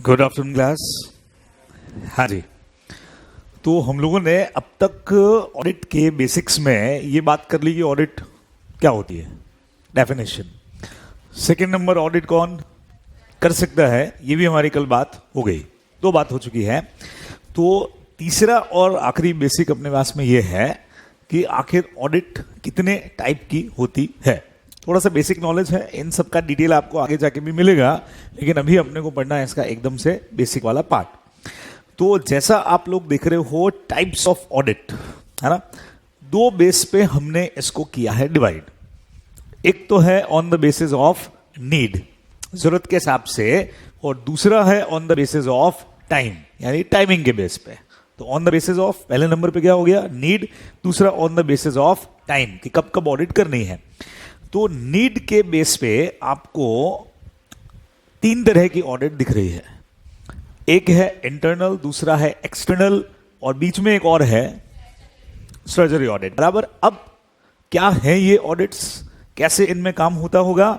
Good afternoon class. हाँ जी, तो हम लोगों ने अब तक ऑडिट के बेसिक्स में ये बात कर ली कि ऑडिट क्या होती है, डेफिनेशन। सेकंड नंबर, ऑडिट कौन कर सकता है, ये भी हमारी कल बात हो गई, दो बात हो चुकी है। तो तीसरा और आखिरी बेसिक अपने पास में ये है कि आखिर ऑडिट कितने टाइप की होती है। थोड़ा सा बेसिक नॉलेज है, इन सब का डिटेल आपको आगे जाके भी मिलेगा, लेकिन अभी अपने को पढ़ना है इसका एकदम से बेसिक वाला पार्ट। तो जैसा आप लोग देख रहे हो, टाइप्स ऑफ ऑडिट है ना, दो बेस पे हमने इसको किया है डिवाइड। एक तो है on the basis of need, जरूरत के हिसाब से, और दूसरा है on the basis of time, यानी टाइमिंग के बेस पे। तो ऑन द बेसिस ऑफ पहले नंबर पे क्या हो गया, नीड, दूसरा on the basis of time कि कब कब ऑडिट करनी है। तो नीड के बेस पे आपको तीन तरह की ऑडिट दिख रही है। एक है इंटरनल, दूसरा है एक्सटर्नल, और बीच में एक और है सर्जरी ऑडिट। बराबर। अब क्या है ये ऑडिट्स, कैसे इनमें काम होता होगा,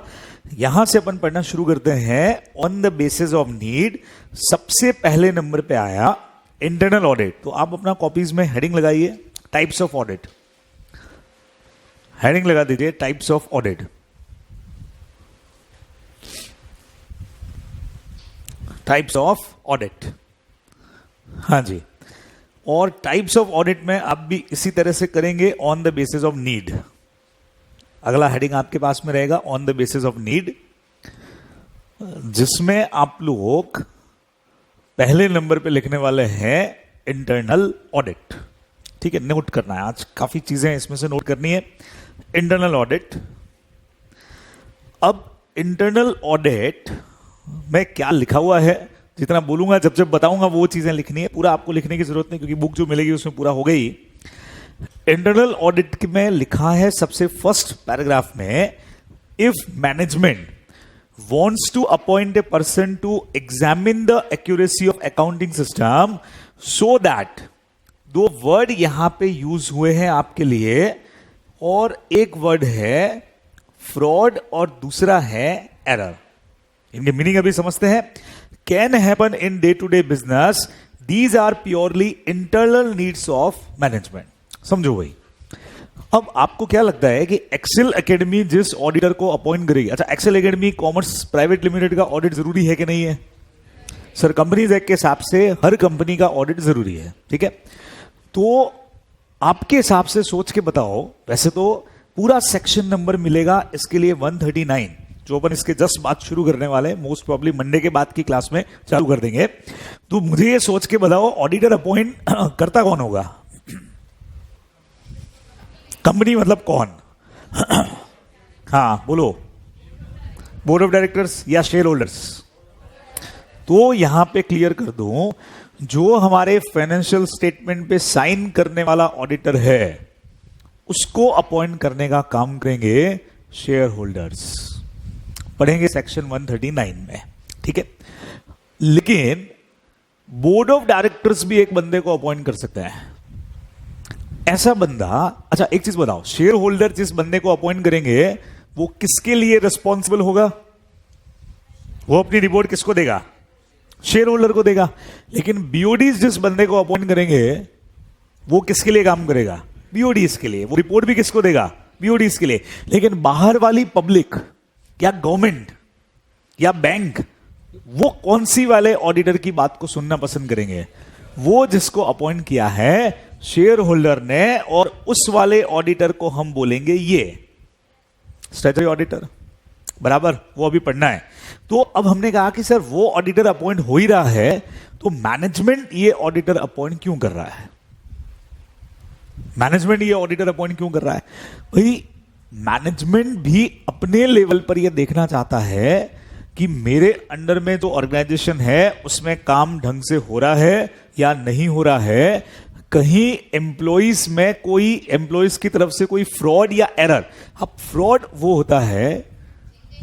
यहां से अपन पढ़ना शुरू करते हैं। On the basis of need सबसे पहले नंबर पे आया इंटरनल ऑडिट। तो आप अपना कॉपीज में हेडिंग लगाइए, टाइप्स ऑफ ऑडिट, हेडिंग लगा दीजिए types of audit. Types of audit, हाँ जी। और टाइप्स ऑफ ऑडिट में आप भी इसी तरह से करेंगे, on the basis of need. अगला हेडिंग आपके पास में रहेगा on the basis of need, जिसमें आप लोग पहले नंबर पे लिखने वाले हैं इंटरनल ऑडिट। ठीक है, नोट करना है, आज काफी चीजें इसमें से नोट करनी है। Internal audit. अब इंटरनल ऑडिट में क्या लिखा हुआ है, जितना बोलूंगा जब जब बताऊंगा वो चीजें लिखनी है, पूरा आपको लिखने की जरूरत नहीं क्योंकि बुक जो मिलेगी उसमें पूरा हो गई। इंटरनल ऑडिट में लिखा है सबसे फर्स्ट पैराग्राफ में, if management wants to appoint a person to examine the accuracy of accounting system so that, दो वर्ड यहां पे यूज हुए हैं आपके लिए, और एक वर्ड है फ्रॉड और दूसरा है एरर। इनके मीनिंग अभी समझते हैं। Can happen in day to day business, these are purely internal needs of management. समझो भाई। अब आपको क्या लगता है कि एक्सेल एकेडमी जिस ऑडिटर को अपॉइंट करेगी, अच्छा Excel academy commerce private limited का ऑडिट जरूरी है कि नहीं है? सर, कंपनीज एक्ट के हिसाब से हर कंपनी का ऑडिट जरूरी है। ठीक है, तो आपके हिसाब से सोच के बताओ। वैसे तो पूरा सेक्शन नंबर मिलेगा इसके लिए 139, जो अपन इसके जस्ट बात शुरू करने वाले, मोस्ट प्रॉब्ली मंडे के बाद की क्लास में चालू कर देंगे। तो मुझे ये सोच के बताओ, ऑडिटर अपॉइंट करता कौन होगा? कंपनी मतलब कौन? हाँ बोलो, बोर्ड ऑफ डायरेक्टर्स या शेयर होल्डर्स? तो यहां पे क्लियर कर दूं, जो हमारे फाइनेंशियल स्टेटमेंट पे साइन करने वाला ऑडिटर है, उसको अपॉइंट करने का काम करेंगे शेयर होल्डर्स। पढ़ेंगे सेक्शन 139 में। ठीक है, लेकिन बोर्ड ऑफ डायरेक्टर्स भी एक बंदे को अपॉइंट कर सकता है। ऐसा बंदा, अच्छा एक चीज बताओ, शेयर होल्डर जिस बंदे को अपॉइंट करेंगे वो किसके लिए रिस्पॉन्सिबल होगा? वो अपनी रिपोर्ट किसको देगा? शेयर होल्डर को देगा। लेकिन बीओडीज जिस बंदे को अपॉइंट करेंगे वो किसके लिए काम करेगा? बीओडीज के लिए। वो रिपोर्ट भी किसको देगा? बीओडीज के लिए। लेकिन बाहर वाली पब्लिक या गवर्नमेंट या बैंक, वो कौन सी वाले ऑडिटर की बात को सुनना पसंद करेंगे? वो जिसको अपॉइंट किया है शेयर होल्डर ने, और उस वाले ऑडिटर को हम बोलेंगे ये स्टैट्यूटरी ऑडिटर। बराबर, वो अभी पढ़ना है। तो अब हमने कहा कि सर वो ऑडिटर अपॉइंट हो ही रहा है, तो मैनेजमेंट ये ऑडिटर अपॉइंट क्यों कर रहा है? मैनेजमेंट ये ऑडिटर अपॉइंट क्यों कर रहा है? भाई, मैनेजमेंट भी अपने लेवल पर यह देखना चाहता है कि मेरे अंडर में जो ऑर्गेनाइजेशन है उसमें काम ढंग से हो रहा है या नहीं हो रहा है। कहीं एम्प्लॉइज में कोई, एम्प्लॉइज की तरफ से कोई फ्रॉड या एरर। अब फ्रॉड वो होता है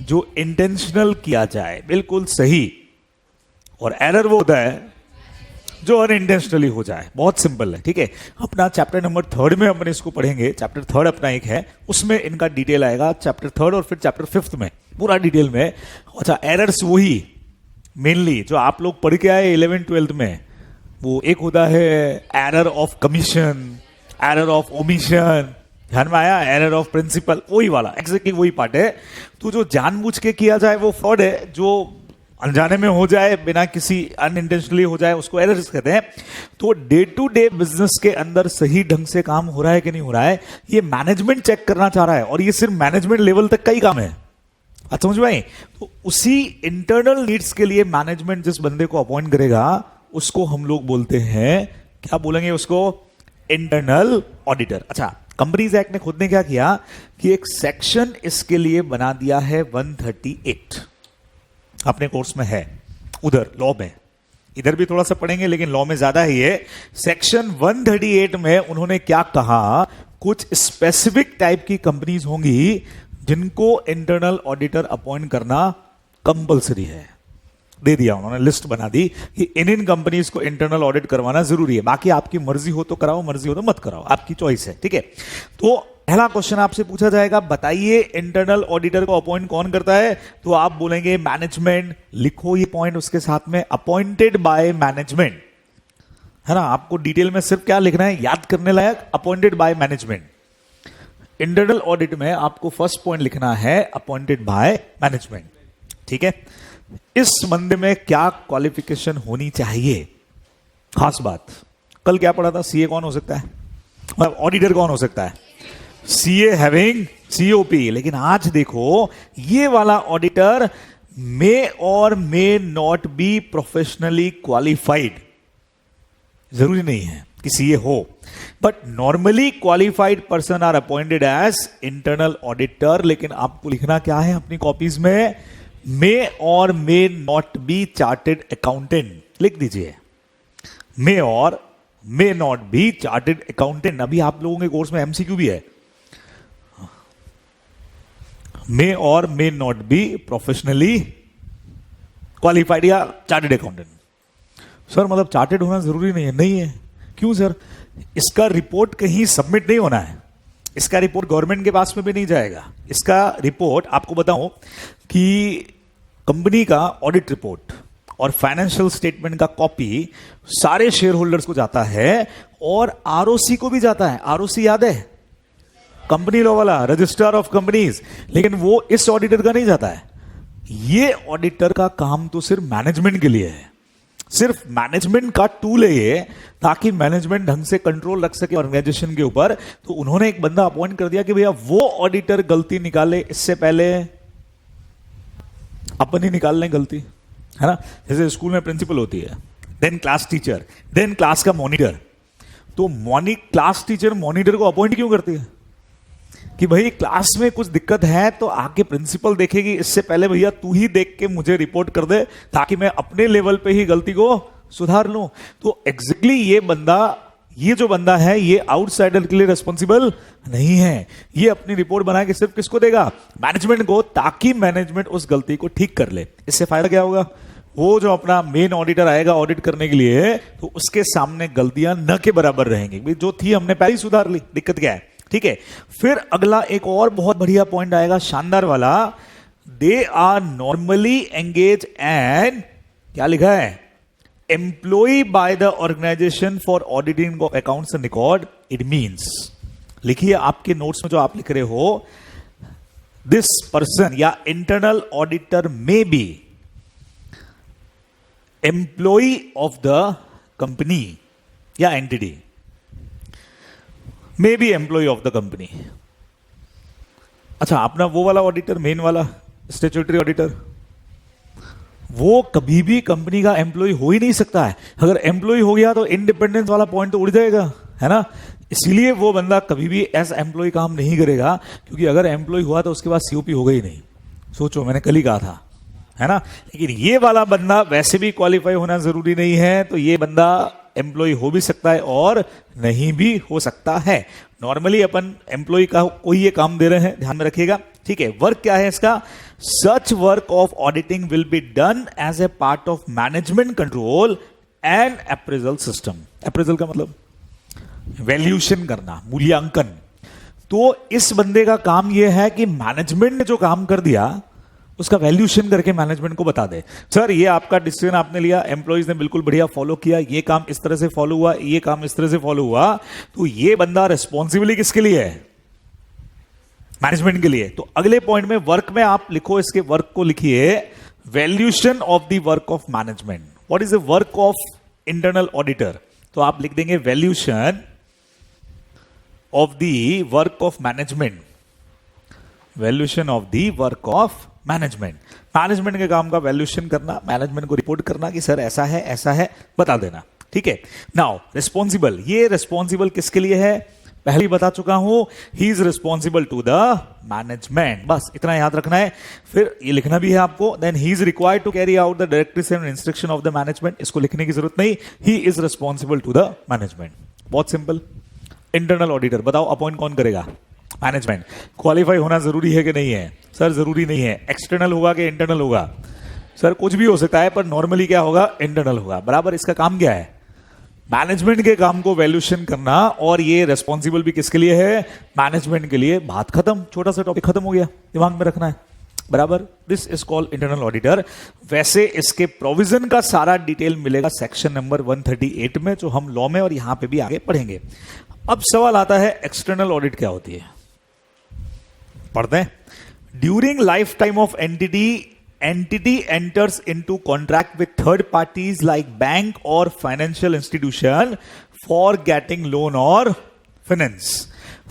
जो इंटेंशनल किया जाए, बिल्कुल सही, और एरर वो होता है जो अनइंटेंशनली हो जाए। बहुत सिंपल है। ठीक है, अपना चैप्टर नंबर 3 में अपन इसको पढ़ेंगे। चैप्टर 3 अपना एक है, उसमें इनका डिटेल आएगा। चैप्टर 3 और फिर चैप्टर 5 में पूरा डिटेल में। अच्छा, एरर्स वही मेनली जो आप लोग पढ़ के आए 11th-12th में, वो एक होता है error of commission, error of omission, ध्यान में आया, एरर ऑफ प्रिंसिपल, वही वाला एग्जैक्टली वही पार्ट है। तो जो जानबूझ के किया जाए वो फ्रॉड है, जो अनजाने में हो जाए, बिना किसी अनइंटेंशनली हो जाए, उसको एरर्स कहते हैं। तो डे टू डे बिजनेस के अंदर सही ढंग से काम हो रहा है कि नहीं हो रहा है, ये मैनेजमेंट चेक करना चाह रहा है, और ये सिर्फ मैनेजमेंट लेवल तक का ही काम है। अच्छा समझ में आई? तो उसी इंटरनल नीड्स के लिए मैनेजमेंट जिस बंदे को अपॉइंट करेगा उसको हम लोग बोलते हैं, क्या बोलेंगे उसको? Internal auditor. अच्छा, कंपनीज एक्ट ने खुद ने क्या किया कि एक सेक्शन इसके लिए बना दिया है 138, अपने कोर्स में है, उधर लॉ में, इधर भी थोड़ा सा पढ़ेंगे लेकिन लॉ में ज्यादा है ये। सेक्शन 138 में उन्होंने क्या कहा, कुछ स्पेसिफिक टाइप की कंपनीज होंगी जिनको इंटरनल ऑडिटर अपॉइंट करना कंपलसरी है। दे दिया उन्होंने, लिस्ट बना दी कि इन कंपनीज को इंटरनल ऑडिट करवाना जरूरी है। बाकी आपकी मर्जी हो तो कराओ, मर्जी हो तो मत कराओ, आपकी चॉइस है, ठीक है। तो पहला क्वेश्चन आपसे पूछा जाएगा, बताइए इंटरनल ऑडिटर को अपॉइंट कौन करता है? तो आप बोलेंगे मैनेजमेंट। लिखो ये पॉइंट उसके साथ में, अपॉइंटेड बाय मैनेजमेंट, है ना। आपको डिटेल में सिर्फ क्या लिखना है, याद करने लायक, appointed by management. Internal audit में आपको फर्स्ट पॉइंट लिखना है अपॉइंटेड बाय मैनेजमेंट, ठीक है। इस बंदे में क्या क्वालिफिकेशन होनी चाहिए? खास बात, कल क्या पढ़ा था, सीए कौन हो सकता है, मतलब ऑडिटर कौन हो सकता है? CA having COP. लेकिन आज देखो, ये वाला ऑडिटर मे और may not be professionally qualified, जरूरी नहीं है कि सीए हो, but normally qualified person are appointed as internal auditor. लेकिन आपको लिखना क्या है अपनी कॉपीज में, मे और may not B chartered accountant, लिख दीजिए, मे और may not B chartered accountant. अभी आप लोगों के कोर्स में एमसीक्यू भी है, मे और may not be professionally qualified या चार्टेड अकाउंटेंट। सर मतलब चार्टेड होना जरूरी नहीं है? नहीं है। क्यों सर? इसका रिपोर्ट कहीं सबमिट नहीं होना है, इसका रिपोर्ट गवर्नमेंट के पास में भी नहीं जाएगा। इसका रिपोर्ट आपको बताऊं कि कंपनी का ऑडिट रिपोर्ट और फाइनेंशियल स्टेटमेंट का कॉपी सारे शेयर होल्डर्स को जाता है और आरओसी को भी जाता है। आरओसी याद है, कंपनी लॉ वाला, रजिस्ट्रार ऑफ कंपनीज, लेकिन वो इस ऑडिटर का नहीं जाता है। ये ऑडिटर का काम तो सिर्फ मैनेजमेंट के लिए है, सिर्फ मैनेजमेंट का टूल है ये, ताकि मैनेजमेंट ढंग से कंट्रोल रख सके ऑर्गेनाइजेशन के ऊपर। तो उन्होंने एक बंदा अपॉइंट कर दिया कि भैया वो ऑडिटर गलती निकाले, इससे पहले अपन ही निकाल लें गलती, है ना। जैसे स्कूल में प्रिंसिपल होती है, then class teacher, then class का मॉनिटर। तो क्लास टीचर मॉनिटर को अपॉइंट क्यों करती है? कि भाई क्लास में कुछ दिक्कत है तो आके प्रिंसिपल देखेगी, इससे पहले भैया तू ही देख के मुझे रिपोर्ट कर दे, ताकि मैं अपने लेवल पे ही गलती को सुधार लूं। तो एग्जैक्टली ये जो बंदा है, ये आउटसाइडर के लिए रिस्पॉन्सिबल नहीं है। ये अपनी रिपोर्ट बना के सिर्फ किसको देगा? मैनेजमेंट को, ताकि मैनेजमेंट उस गलती को ठीक कर ले। इससे फायदा क्या होगा? वो जो अपना मेन ऑडिटर आएगा ऑडिट करने के लिए, तो उसके सामने गलतियां न के बराबर रहेंगी। जो थी हमने पहले ही सुधार ली, दिक्कत क्या है, ठीक है। फिर अगला एक और बहुत बढ़िया पॉइंट आएगा, शानदार वाला, they are normally engage and, क्या लिखा है, employ by the organisation for auditing of accounts and record. It means, लिखिए आपके नोट्स में जो आप लिख रहे हो, दिस पर्सन या internal auditor may be employ of the company या entity, may be employ of the company. अच्छा, अपना वो वाला ऑडिटर, मेन वाला स्टैट्यूटरी ऑडिटर, वो कभी भी कंपनी का एम्प्लॉय हो ही नहीं सकता है। अगर एम्प्लॉय हो गया तो इंडिपेंडेंस वाला पॉइंट तो उड़ जाएगा, है ना। इसीलिए वो बंदा कभी भी एज एम्प्लॉय काम नहीं करेगा, क्योंकि अगर एम्प्लॉय हुआ तो उसके बाद सीओपी होगा ही नहीं। सोचो, मैंने कल ही कहा था, है ना। लेकिन ये वाला बंदा वैसे भी क्वालिफाई होना जरूरी नहीं है, तो ये बंदा एम्प्लॉय हो भी सकता है और नहीं भी हो सकता है। नॉर्मली अपन एम्प्लॉय का कोई ये काम दे रहे हैं, ध्यान में रखिएगा, ठीक है। वर्क क्या है इसका? Such work of auditing will be done as a part of management control and appraisal system. Appraisal का मतलब वैल्यूएशन करना, मूल्यांकन। तो इस बंदे का काम यह है कि मैनेजमेंट ने जो काम कर दिया उसका वैल्यूएशन करके मैनेजमेंट को बता दे, सर ये आपका डिसीजन आपने लिया, एम्प्लॉइज ने बिल्कुल बढ़िया फॉलो किया, ये काम इस तरह से फॉलो हुआ, ये काम इस तरह से फॉलो हुआ, तो ये बंदा रिस्पॉन्सिबिलिटी किसके लिए है? मैनेजमेंट के लिए। तो अगले पॉइंट में वर्क में आप लिखो, इसके वर्क को लिखिए, valuation of the work of management. What is the work of internal auditor? तो आप लिख देंगे valuation of the work of management, valuation of the work of management. Management के काम का वैल्यूएशन करना, मैनेजमेंट को रिपोर्ट करना कि सर ऐसा है बता देना, ठीक है। नाउ रिस्पॉन्सिबल, ये रिस्पॉन्सिबल किसके लिए है? पहले ही बता चुका हूं, he is responsible to the management, बस इतना याद रखना है। फिर ये लिखना भी है आपको, then he is required to carry out the directives and instruction of the management, इसको लिखने की जरूरत नहीं, he is responsible to the management. बहुत सिंपल। इंटरनल ऑडिटर बताओ अपॉइंट कौन करेगा? मैनेजमेंट। क्वालिफाई होना जरूरी है कि नहीं है? सर जरूरी नहीं है। एक्सटर्नल होगा कि इंटरनल होगा? सर कुछ भी हो सकता है, पर नॉर्मली क्या होगा? इंटरनल होगा। बराबर। इसका काम क्या है? मैनेजमेंट के काम को वैल्यूएशन करना, और ये रेस्पॉन्सिबल भी किसके लिए है? मैनेजमेंट के लिए। बात खत्म, छोटा सा टॉपिक खत्म हो गया, दिमाग में रखना है। बराबर। This is called internal auditor. वैसे इसके प्रोविजन का सारा डिटेल मिलेगा सेक्शन नंबर 138 में, जो हम लॉ में और यहां पे भी आगे पढ़ेंगे। अब सवाल आता है एक्सटर्नल ऑडिट क्या होती है? पढ़ते हैं। During life time of entity enters into contract with third parties like bank or financial institution for getting loan or finance.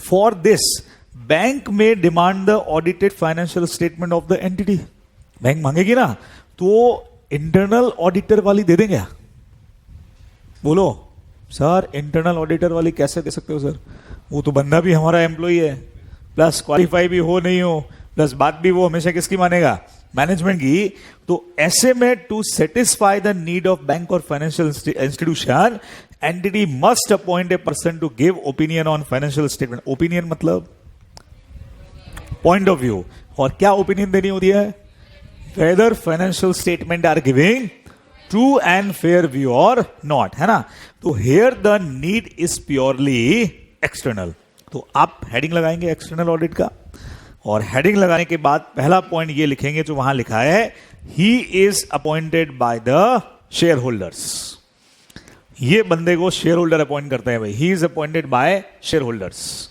For this, bank may demand the audited financial statement of the entity. Bank मांगेगी ना, तो internal auditor वाली दे देंगे? बोलो sir, internal auditor वाली कैसे दे सकते हो सर? वो तो बंदा भी हमारा एम्प्लॉई है, प्लस क्वालिफाई भी हो नहीं हो, प्लस बात भी वो हमेशा किसकी मानेगा? मैनेजमेंट की। तो ऐसे में to satisfy the need of bank और financial institution, entity must appoint a person to give opinion on financial statement. Opinion मतलब पॉइंट ऑफ व्यू। और क्या ओपिनियन देनी होती है? Whether financial statement are giving true and fair view और not, है ना। तो here the need is purely external. तो आप हेडिंग लगाएंगे एक्सटर्नल ऑडिट का, और हेडिंग लगाने के बाद पहला पॉइंट ये लिखेंगे जो वहां लिखा है, he is appointed by the share holders. ये बंदे को शेयर होल्डर अपॉइंट करते हैं भाई, he is appointed by share holders.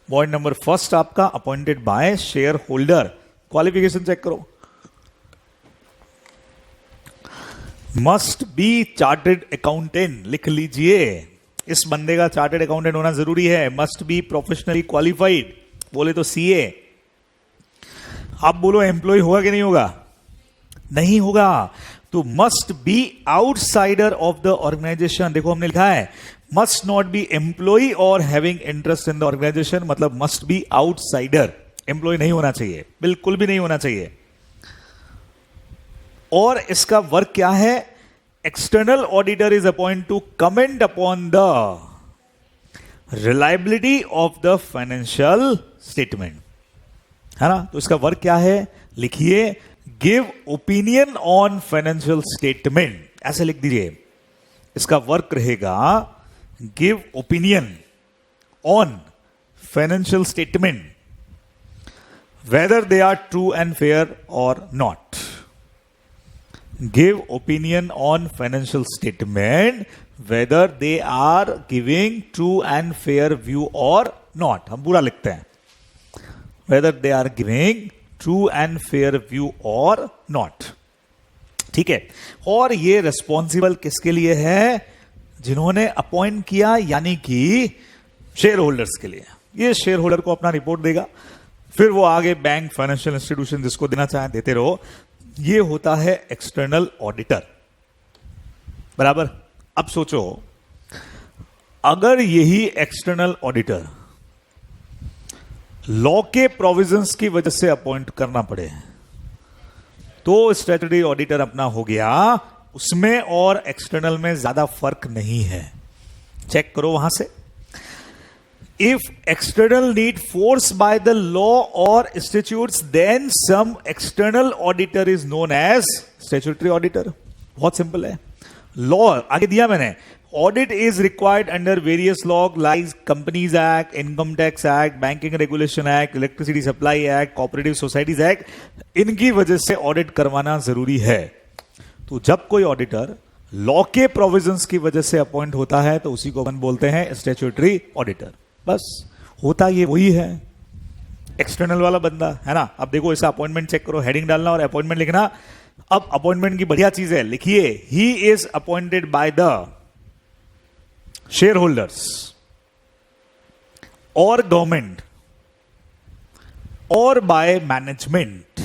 Point number first आपका, appointed by share holder. Qualification check करो। मस्ट बी चार्टेड अकाउंटेंट, लिख लीजिए, इस बंदे का चार्टेड अकाउंटेंट होना जरूरी है। मस्ट बी प्रोफेशनली क्वालिफाइड, बोले तो सीए। आप बोलो एम्प्लॉय होगा कि नहीं होगा? नहीं होगा। तो must be outsider of the organisation. देखो हमने लिखा है मस्ट नॉट बी एम्प्लॉय और having interest in the organisation, मतलब मस्ट बी आउटसाइडर। एम्प्लॉय नहीं होना चाहिए, बिल्कुल भी नहीं होना चाहिए। और इसका वर्क क्या है? External auditor is appoint to comment upon the reliability of the financial statement, है ना। तो इसका वर्क क्या है? लिखिए, give opinion on financial statement, ऐसे लिख दीजिए। इसका वर्क रहेगा give opinion on financial statement, whether they are true and fair और not. Give opinion on financial statement whether they are giving true and fair view or not. हम पूरा लिखते हैं, whether they are giving true and fair view or not. ठीक है। और ये responsible किसके लिए है? जिन्होंने अपॉइंट किया, यानी कि शेयर होल्डर्स के लिए। ये शेयर होल्डर को अपना रिपोर्ट देगा, फिर वो आगे बैंक, फाइनेंशियल इंस्टीट्यूशन जिसको देना चाहे देते रहो। ये होता है एक्सटर्नल ऑडिटर। बराबर। अब सोचो, अगर यही एक्सटर्नल ऑडिटर लॉ के प्रोविजंस की वजह से अपॉइंट करना पड़े, तो स्टैट्यूटरी ऑडिटर अपना हो गया, उसमें और एक्सटर्नल में ज्यादा फर्क नहीं है। चेक करो वहां से। If external need force by the law और statutes, then some external auditor is known as statutory auditor. बहुत सिंपल है। लॉ आगे दिया मैंने, Audit is required under various laws like Companies Act, Income Tax Act, Banking Regulation Act, Electricity Supply Act, Cooperative Societies Act. इनकी वजह से audit करवाना जरूरी है. तो जब कोई ऑडिटर लॉ के प्रोविजंस की वजह से अपॉइंट होता है तो उसी को अपन बोलते हैं स्टैट्यूटरी ऑडिटर. बस होता ये वही है, एक्सटर्नल वाला बंदा है ना. अब देखो ऐसा अपॉइंटमेंट चेक करो, हेडिंग डालना और अपॉइंटमेंट लिखना. अब अपॉइंटमेंट की बढ़िया चीज है, लिखिए he is appointed by the share holders और गवर्नमेंट और बाय मैनेजमेंट.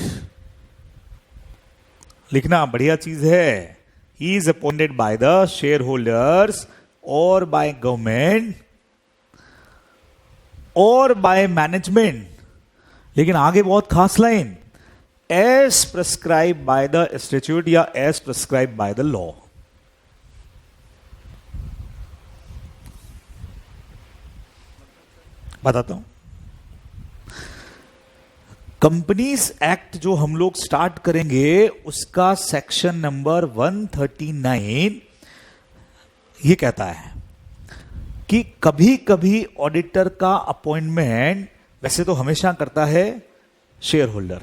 लिखना बढ़िया चीज है. He is appointed by the share holders और बाय गवर्नमेंट और बाय मैनेजमेंट. लेकिन आगे बहुत खास line, as prescribe by the statute या as prescribe by the law. बताता हूं. कंपनीज एक्ट जो हम लोग स्टार्ट करेंगे उसका सेक्शन नंबर 139 ये कहता है कि कभी कभी ऑडिटर का अपॉइंटमेंट वैसे तो हमेशा करता है शेयर होल्डर,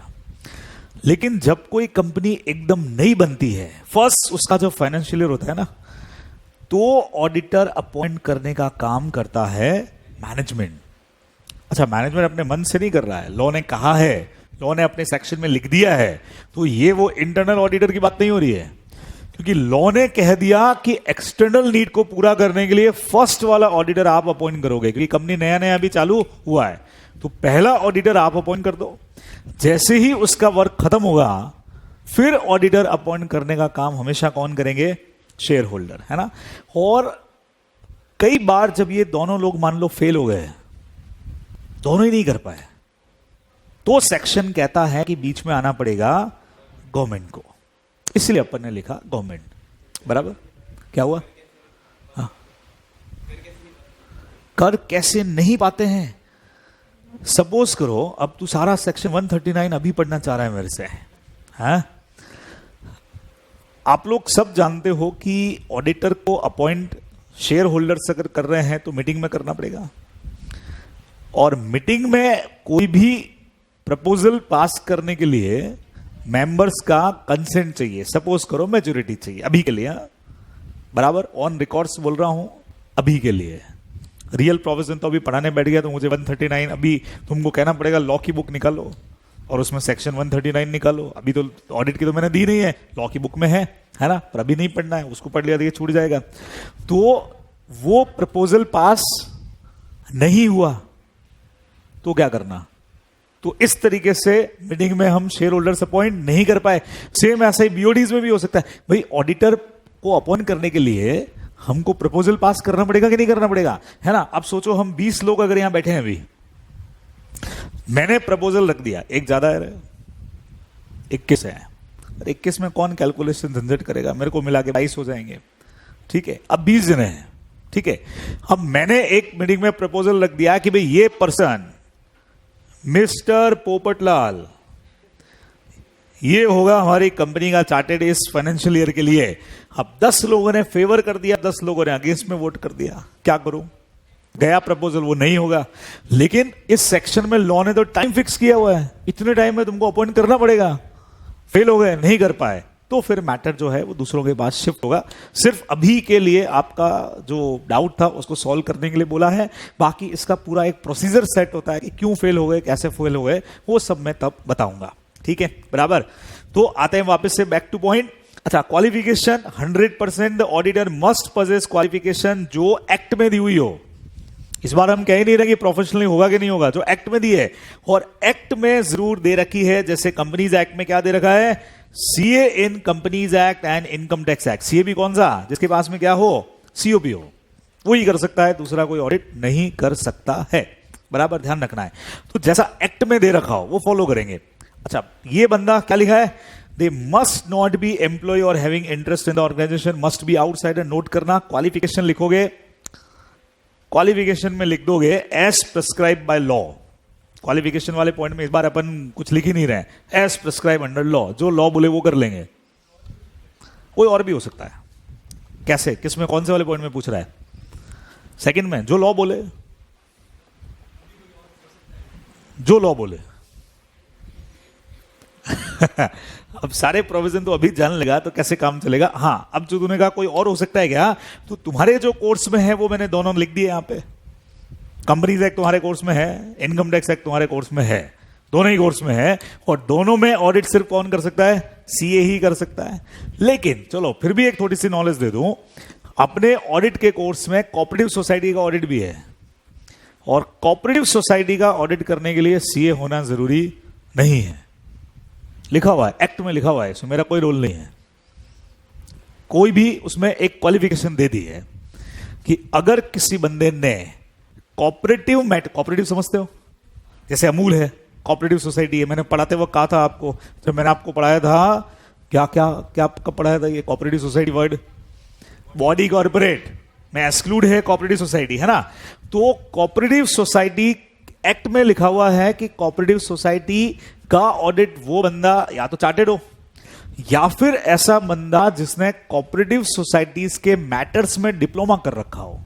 लेकिन जब कोई कंपनी एकदम नई बनती है, फर्स्ट उसका जो फाइनेंशियल ईयर होता है ना, तो ऑडिटर अपॉइंट करने का काम करता है मैनेजमेंट. अच्छा, मैनेजमेंट अपने मन से नहीं कर रहा है, लॉ ने कहा है, लॉ ने अपने सेक्शन में लिख दिया है. तो ये वो इंटरनल ऑडिटर की बात नहीं हो रही है, क्योंकि लॉ ने कह दिया कि एक्सटर्नल नीड को पूरा करने के लिए फर्स्ट वाला ऑडिटर आप अपॉइंट करोगे, क्योंकि कंपनी नया नया अभी चालू हुआ है. तो पहला ऑडिटर आप अपॉइंट कर दो. जैसे ही उसका वर्क खत्म होगा फिर ऑडिटर अपॉइंट करने का काम हमेशा कौन करेंगे? शेयर होल्डर, है ना. और कई बार जब ये दोनों लोग मान लो फेल हो गए, दोनों ही नहीं कर पाए, तो सेक्शन कहता है कि बीच में आना पड़ेगा गवर्नमेंट को. इसलिए अपन ने लिखा गवर्नमेंट. बराबर. क्या हुआ? हाँ, कर कैसे नहीं पाते हैं. सपोज करो अब तू सारा सेक्शन 139 अभी पढ़ना चाह रहा है मेरे से, हाँ? आप लोग सब जानते हो कि ऑडिटर को अपॉइंट शेयर होल्डर्स अगर कर रहे हैं तो मीटिंग में करना पड़ेगा, और मीटिंग में कोई भी प्रपोजल पास करने के लिए मेंबर्स का कंसेंट चाहिए. सपोज करो मेजॉरिटी चाहिए अभी के लिए, बराबर, ऑन रिकॉर्ड्स बोल रहा हूं, अभी के लिए. रियल प्रोविजन तो अभी पढ़ाने बैठ गया तो मुझे 139 अभी तुमको कहना पड़ेगा लॉ की बुक निकालो और उसमें सेक्शन 139 निकालो. अभी तो ऑडिट की तो मैंने दी नहीं है, लॉ की बुक में है ना, पर अभी नहीं पढ़ना है, उसको पढ़ लिया तो ये छूट जाएगा. तो वो प्रपोजल पास नहीं हुआ तो क्या करना? तो इस तरीके से मीटिंग में हम शेयर होल्डर्स अपॉइंट नहीं कर पाए. सेम ऐसा ही बीओडीज में भी हो सकता है. भाई ऑडिटर को अपॉइंट करने के लिए हमको प्रपोजल पास करना पड़ेगा कि नहीं करना पड़ेगा, है ना. अब सोचो हम 20 लोग अगर यहां बैठे हैं, अभी मैंने प्रपोजल रख दिया, एक ज्यादा है, 21 है. 21 में कौन कैलकुलेशन झंझट करेगा? मेरे को मिला के 22 हो जाएंगे. ठीक है, अब 20 जने हैं. ठीक है, अब मैंने एक मीटिंग में प्रपोजल रख दिया कि भाई ये पर्सन मिस्टर पोपटलाल, ये होगा हमारी कंपनी का चार्टेड इस फाइनेंशियल ईयर के लिए. अब 10 लोगों ने फेवर कर दिया, 10 लोगों ने अगेंस्ट में वोट कर दिया. क्या करूं? गया प्रपोजल, वो नहीं होगा. लेकिन इस सेक्शन में लॉ ने तो टाइम फिक्स किया हुआ है, इतने टाइम में तुमको अपॉइंट करना पड़ेगा. फेल हो गए, नहीं कर पाए, तो फिर मैटर जो है वो दूसरों के पास शिफ्ट होगा. सिर्फ अभी के लिए आपका जो डाउट था उसको सॉल्व करने के लिए बोला है. बाकी इसका पूरा एक प्रोसीजर सेट होता है कि क्यों फेल हो गए, कैसे फेल हो गए, वो सब मैं तब बताऊंगा. ठीक है, बराबर. तो आते हैं वापस से बैक टू पॉइंट. अच्छा, qualification 100% the auditor must possess qualification जो एक्ट में दी हुई हो. इस बार हम कह ही नहीं रहे कि प्रोफेशनली होगा कि नहीं होगा, जो एक्ट में दी है. और एक्ट में जरूर दे रखी है, जैसे कंपनीज एक्ट में क्या दे रखा है? CA in companies act and income tax act. CA भी कौन सा? जिसके पास में क्या हो? सीओपी हो, वही कर सकता है, दूसरा कोई ऑडिट नहीं कर सकता है. बराबर, ध्यान रखना है. तो जैसा एक्ट में दे रखा हो वो फॉलो करेंगे. अच्छा, ये बंदा क्या लिखा है? They must not be employ और having interest in the organisation, must be outsider. Note करना, क्वालिफिकेशन लिखोगे, क्वालिफिकेशन में लिख दोगे as prescribe by law. Qualification वाले पॉइंट में इस बार अपन कुछ लिख ही नहीं रहे, एज प्रिस्क्राइब अंडर लॉ. जो लॉ बोले वो कर लेंगे. कोई और भी हो सकता है, कैसे, किस में, कौन से वाले पॉइंट में पूछ रहा है? सेकंड में, जो लॉ बोले, जो लॉ बोले। अब सारे प्रोविजन तो अभी जान लगा तो कैसे काम चलेगा। हाँ, अब जो तूने कहा कोई और हो सकता है क्या, तो तुम्हारे जो कोर्स में है वो मैंने दोनों लिख दिए यहाँ पे। कंपनीज एक्ट तुम्हारे कोर्स में है, इनकम टैक्स एक्ट तुम्हारे कोर्स में है, दोनों ही कोर्स में है, और दोनों में ऑडिट सिर्फ कौन कर सकता है? सीए ही कर सकता है। लेकिन चलो फिर भी एक थोड़ी सी नॉलेज दे दूं, अपने ऑडिट के कोर्स में कोऑपरेटिव सोसाइटी का ऑडिट भी है, और कोऑपरेटिव सोसाइटी का ऑडिट करने के लिए सीए होना जरूरी नहीं है। लिखा हुआ है, एक्ट में लिखा हुआ है, इसमें मेरा कोई रोल नहीं है। कोई भी उसमें एक क्वालिफिकेशन दे दी है कि अगर किसी बंदे ने कोऑपरेटिव समझते हो, जैसे अमूल है, कोऑपरेटिव सोसाइटी है, मैंने पढ़ाते वक्त कहा था आपको, जब मैंने आपको पढ़ाया था, क्या क्या क्या कब पढ़ाया था ये cooperative society word? Body corporate में एक्सक्लूड है कोऑपरेटिव सोसाइटी, है ना? तो कोऑपरेटिव सोसाइटी एक्ट में लिखा हुआ है कि कोऑपरेटिव सोसाइटी का ऑडिट वो बंदा या तो चार्टेड हो, या फिर ऐसा बंदा जिसने कोऑपरेटिव सोसाइटीज के मैटर्स में डिप्लोमा कर रखा हो।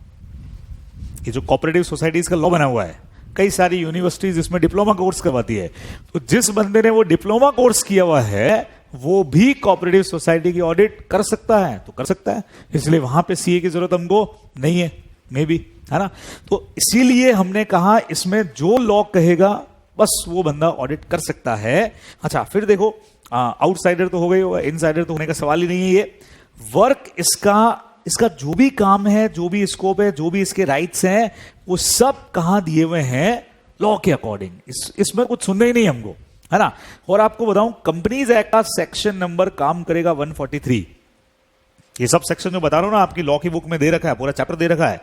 ये जो कोऑपरेटिव सोसाइटीज का लॉ बना हुआ है, कई सारी यूनिवर्सिटीज इसमें डिप्लोमा कोर्स करवाती है, तो जिस बंदे ने वो डिप्लोमा कोर्स किया हुआ है वो भी कोऑपरेटिव सोसाइटी की ऑडिट कर सकता है, तो कर सकता है। इसलिए वहां पे सीए की जरूरत हमको नहीं है, मे बी, है ना? तो इसीलिए हमने कहा इसमें जो लॉ कहेगा बस वो बंदा ऑडिट कर सकता है। अच्छा, फिर देखो, आउटसाइडर तो हो गई होगा, इनसाइडर तो होने का सवाल ही नहीं है। ये वर्क इसका जो भी काम है, जो भी स्कोप है, जो भी इसके राइट्स हैं, वो सब कहां दिए हुए हैं? लॉ के अकॉर्डिंग। इसमें कुछ सुनना ही नहीं हमको, है ना? और आपको बताऊं, कंपनीज एक्ट का सेक्शन नंबर काम करेगा 143। ये सब सेक्शन जो बता रहा हूं ना, आपकी लॉ की बुक में दे रखा है, पूरा चैप्टर दे रखा है।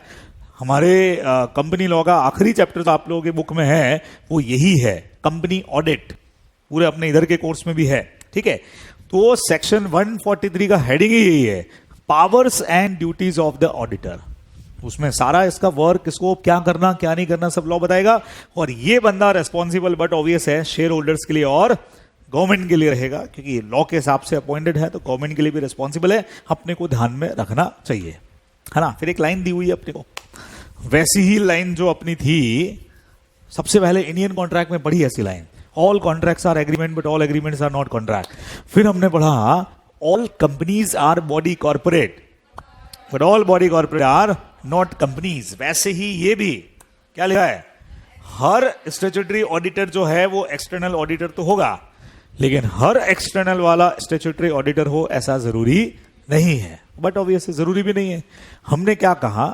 हमारे कंपनी लॉ का आखिरी चैप्टर जो आप लोगों की बुक में है वो यही है, कंपनी ऑडिट, पूरे अपने इधर के कोर्स में भी है, ठीक है? तो सेक्शन 143 का हेडिंग ही यही है, powers and duties of the auditor. उसमें सारा इसका वर्क, स्कोप, क्या करना क्या नहीं करना, सब लॉ बताएगा। और ये बंदा रेस्पॉन्सिबल बट ऑब्वियस है शेयर होल्डर्स के लिए और गवर्नमेंट के लिए रहेगा, क्योंकि लॉ के हिसाब से अपॉइंटेड है तो गवर्नमेंट के लिए भी रेस्पॉन्सिबल है, अपने को ध्यान में रखना चाहिए, है ना? फिर एक लाइन दी हुई है अपने को, वैसी ही लाइन जो अपनी थी सबसे पहले इंडियन कॉन्ट्रैक्ट में पढ़ी, ऐसी line, all contracts are agreement but all agreements are not contract. फिर हमने पढ़ा all companies are body corporate but all body corporate are not companies. वैसे ही ये भी क्या लिखा है, हर स्टैट्यूटरी ऑडिटर जो है वो एक्सटर्नल ऑडिटर तो होगा, लेकिन हर एक्सटर्नल वाला स्टैट्यूटरी ऑडिटर हो ऐसा जरूरी नहीं है, बट ऑब्वियसली जरूरी भी नहीं है। हमने क्या कहा,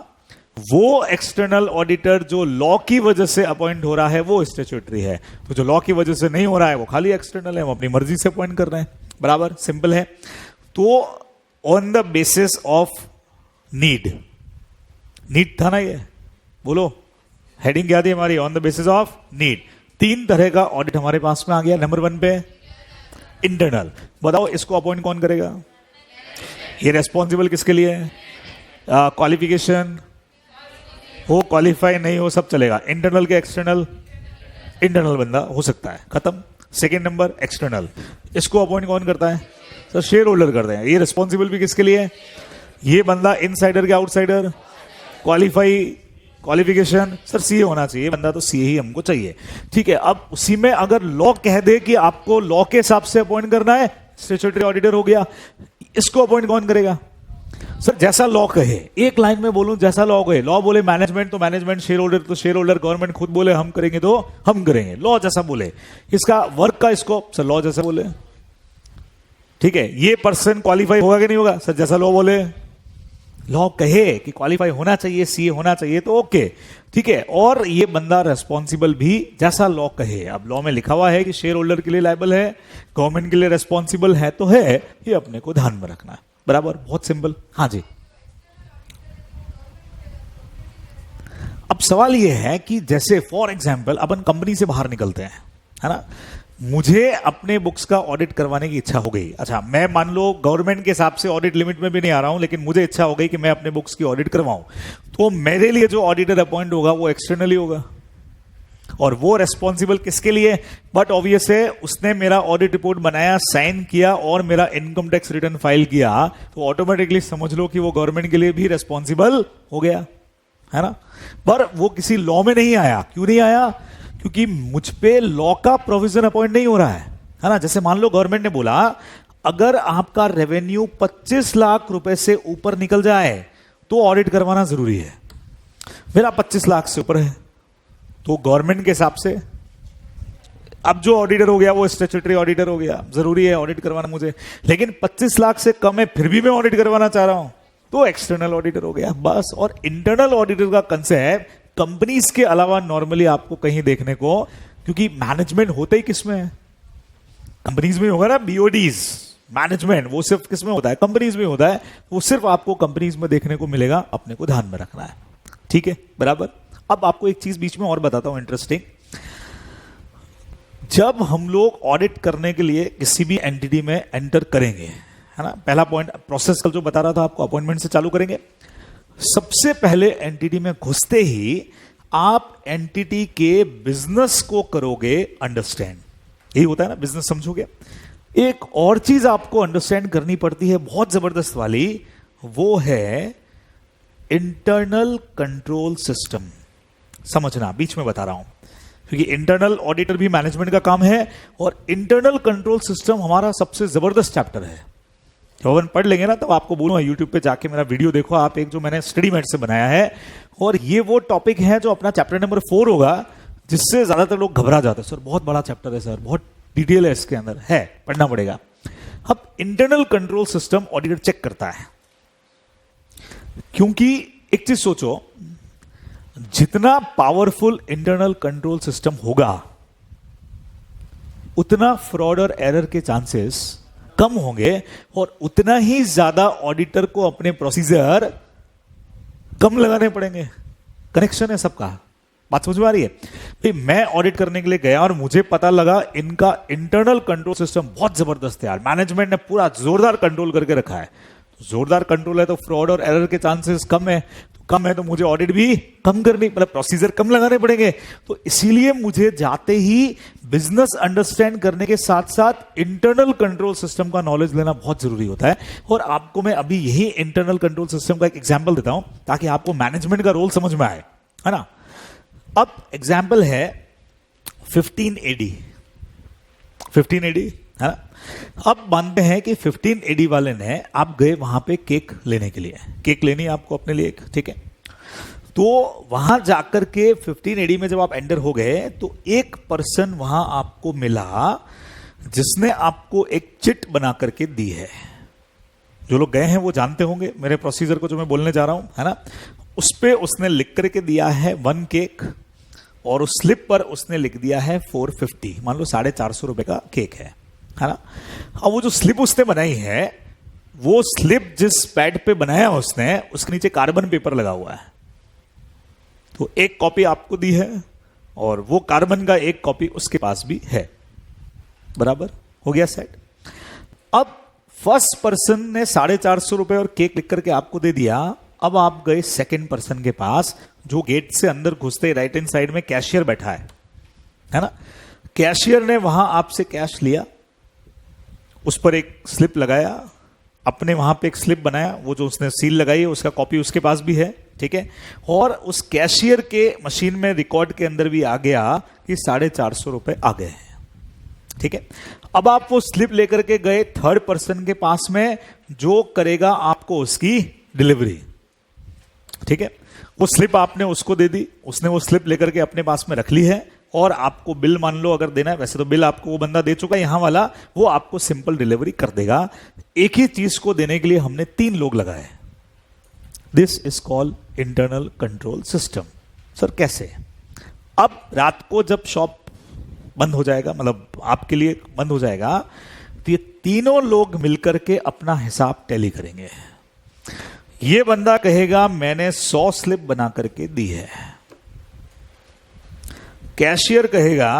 वो एक्सटर्नल ऑडिटर जो लॉ की वजह से अपॉइंट हो रहा है वो स्टैट्यूटरी है, तो जो लॉ की वजह से नहीं हो रहा है वो खाली एक्सटर्नल है, वो अपनी मर्जी से अपॉइंट कर रहे हैं, बराबर, सिंपल है। तो on the basis of need था ना ये, बोलो हेडिंग क्या थी हमारी, on the basis of need. 3 तरह का ऑडिट हमारे पास में आ गया। नंबर 1 पे इंटरनल, बताओ इसको अपॉइंट कौन करेगा? ये रेस्पॉन्सिबल किसके लिए है? क्वालिफिकेशन हो, क्वालिफाई नहीं हो, सब चलेगा। इंटरनल के एक्सटर्नल, इंटरनल बंदा हो सकता है, खत्म। सेकेंड नंबर एक्सटर्नल, इसको अपॉइंट कौन करता है? सर शेयर होल्डर करते हैं। ये रिस्पॉन्सिबल भी किसके लिए है? ये बंदा इनसाइडर के आउटसाइडर, क्वालिफिकेशन, सर सीए होना चाहिए बंदा, तो सीए ही हमको चाहिए, ठीक है। अब उसी में अगर लॉ कह दे कि आपको लॉ के हिसाब से अपॉइंट करना है, स्टैट्यूटरी ऑडिटर हो गया, इसको अपॉइंट कौन करेगा? सर जैसा लॉ कहे, एक लाइन में बोलूं, जैसा लॉ कहे, लॉ बोले मैनेजमेंट तो मैनेजमेंट, शेयर होल्डर तो शेयर होल्डर, गवर्नमेंट खुद बोले हम करेंगे तो हम करेंगे, लॉ जैसा बोले। इसका वर्क का स्कोप, सर लॉ जैसा बोले, ठीक है। ये पर्सन क्वालिफाई होगा कि नहीं होगा? सर जैसा लॉ बोले, लॉ कहे कि क्वालिफाई होना चाहिए, सीए होना चाहिए, तो ओके, ठीक है। और ये बंदा रेस्पॉन्सिबल भी जैसा लॉ कहे। अब लॉ में लिखा हुआ है कि शेयर होल्डर के लिए लायबल है, गवर्नमेंट के लिए रेस्पॉन्सिबल है, तो है, ये अपने को ध्यान में रखना है, बराबर, बहुत सिंपल। हाँ जी, अब सवाल ये है कि जैसे फॉर एग्जाम्पल अपन कंपनी से बाहर निकलते हैं, है ना, मुझे अपने बुक्स का ऑडिट करवाने की इच्छा हो गई। अच्छा, मैं मान लो गवर्नमेंट के हिसाब से ऑडिट लिमिट में भी नहीं आ रहा हूं, लेकिन मुझे इच्छा हो गई कि मैं अपने बुक्स की ऑडिट करवाऊं, तो मेरे लिए जो ऑडिटर अपॉइंट होगा वो एक्सटर्नली होगा, और वो रेस्पॉन्सिबल किसके लिए? बट ऑब्वियस है, उसने मेरा ऑडिट रिपोर्ट बनाया, साइन किया और मेरा इनकम टैक्स रिटर्न फाइल किया, तो ऑटोमेटिकली समझ लो कि वो गवर्नमेंट के लिए भी रेस्पॉन्सिबल हो गया, है ना। पर वो किसी लॉ में नहीं आया। क्यों नहीं आया? क्योंकि मुझ पे लॉ का प्रोविजन अपॉइंट नहीं हो रहा है ना। जैसे मान लो गवर्नमेंट ने बोला अगर आपका रेवेन्यू 25 लाख रुपए से ऊपर निकल जाए तो ऑडिट करवाना जरूरी है। मेरा 25 लाख से ऊपर है तो गवर्नमेंट के हिसाब से अब जो ऑडिटर हो गया वो स्टैट्यूटरी ऑडिटर हो गया, जरूरी है ऑडिट करवाना मुझे। लेकिन 25 लाख से कम है फिर भी मैं ऑडिट करवाना चाह रहा हूं तो एक्सटर्नल ऑडिटर हो गया बस। और इंटरनल ऑडिटर का कंसेप्ट कंपनीज के अलावा नॉर्मली आपको कहीं देखने को, क्योंकि मैनेजमेंट होता ही किसमें है? कंपनीज में होगा ना, बीओडीज मैनेजमेंट, वो सिर्फ किसमें होता है? कंपनीज में होता है। वो सिर्फ आपको कंपनीज में देखने को मिलेगा, अपने को ध्यान में रखना है, ठीक है, बराबर। अब आपको एक चीज बीच में और बताता हूं इंटरेस्टिंग। जब हम लोग ऑडिट करने के लिए किसी भी एंटिटी में एंटर करेंगे, है ना, पहला पॉइंट प्रोसेस कल जो बता रहा था आपको, अपॉइंटमेंट से चालू करेंगे। सबसे पहले एंटिटी में घुसते ही आप एंटिटी के बिजनेस को करोगे अंडरस्टैंड। यही होता है ना, बिजनेस समझोगे। एक और चीज आपको अंडरस्टैंड करनी पड़ती है बहुत जबरदस्त वाली, वो है इंटरनल कंट्रोल सिस्टम। समझना, बीच में बता रहा हूं, क्योंकि इंटरनल ऑडिटर भी मैनेजमेंट का काम है और इंटरनल कंट्रोल सिस्टम हमारा सबसे जबरदस्त चैप्टर है। जब अपन पढ़ लेंगे ना तब आपको बोलूंगा यूट्यूब पे जाके मेरा वीडियो देखो आप, एक जो मैंने स्टडी मेट से बनाया है। और ये वो टॉपिक है जो अपना चैप्टर नंबर 4 होगा, जिससे ज्यादातर लोग घबरा जाते हैं, सर बहुत बड़ा चैप्टर है, सर बहुत डिटेल है इसके अंदर, है पढ़ना पड़ेगा। अब internal control system auditor check करता है, क्योंकि एक चीज सोचो, जितना पावरफुल इंटरनल कंट्रोल सिस्टम होगा उतना फ्रॉड और एरर के चांसेस कम होंगे और उतना ही ज्यादा ऑडिटर को अपने प्रोसीजर कम लगाने पड़ेंगे। कनेक्शन है सबका, बात समझ में आ रही है? भाई मैं ऑडिट करने के लिए गया और मुझे पता लगा इनका इंटरनल कंट्रोल सिस्टम बहुत जबरदस्त है यार, मैनेजमेंट ने पूरा जोरदार कंट्रोल करके रखा है। जोरदार कंट्रोल है तो फ्रॉड और एरर के चांसेस कम है तो मुझे ऑडिट भी कम करनी, मतलब प्रोसीजर कम लगाने पड़ेंगे। तो इसीलिए मुझे जाते ही बिजनेस अंडरस्टैंड करने के साथ साथ इंटरनल कंट्रोल सिस्टम का नॉलेज लेना बहुत जरूरी होता है। और आपको मैं अभी यही इंटरनल कंट्रोल सिस्टम का एक एग्जांपल देता हूं ताकि आपको मैनेजमेंट का रोल समझ में आए, है ना। अब एग्जांपल है 15 AD, 15 AD, है ना। अब मानते हैं कि 15 AD वाले ने, आप गए वहां पे केक लेने के लिए, केक लेनी है आपको अपने लिए, ठीक है। तो वहां जाकर के 15 AD में जब आप एंटर हो गए तो एक पर्सन वहां आपको मिला जिसने आपको एक चिट बना करके दी है। जो लोग गए हैं वो जानते होंगे मेरे प्रोसीजर को जो मैं बोलने जा रहा हूं, है ना। उस पे उसने लिख करके दिया है 1 केक और उस स्लिप पर उसने लिख दिया है 450, मान लो 450 रुपए का केक है ना। अब वो जो स्लिप उसने बनाई है, वो स्लिप जिस पैड पे बनाया उसने, उसके नीचे कार्बन पेपर लगा हुआ है। तो एक कॉपी आपको दी है और वो कार्बन का एक कॉपी उसके पास भी है, बराबर हो गया सेट। अब फर्स्ट पर्सन ने 450 रुपए और केक लिख करके आपको दे दिया। अब आप गए सेकंड पर्सन के पास, जो गेट से अंदर घुसते राइट हैंड साइड में कैशियर बैठा है ना। कैशियर ने वहां आपसे कैश लिया, उस पर एक स्लिप लगाया, अपने वहां पे एक स्लिप बनाया, वो जो उसने सील लगाई है उसका कॉपी उसके पास भी है, ठीक है। और उस कैशियर के मशीन में रिकॉर्ड के अंदर भी आ गया कि 450 रुपए आ गए हैं, ठीक है। अब आप वो स्लिप लेकर के गए थर्ड पर्सन के पास में, जो करेगा आपको उसकी डिलीवरी, ठीक है। वो स्लिप आपने उसको दे दी, उसने वो स्लिप लेकर के अपने पास में रख ली है और आपको बिल मान लो अगर देना है, वैसे तो बिल आपको वो बंदा दे चुका है यहां वाला, वो आपको सिंपल डिलीवरी कर देगा। एक ही चीज को देने के लिए हमने 3 लोग लगाए। This is called internal control system. Sir कैसे? अब रात को जब शॉप बंद हो जाएगा, मतलब आपके लिए बंद हो जाएगा, तो ये तीनों लोग मिलकर के अपना हिसाब टैली करेंगे। ये बंदा कहेगा मैंने 100 स्लिप बना करके दी है। कैशियर कहेगा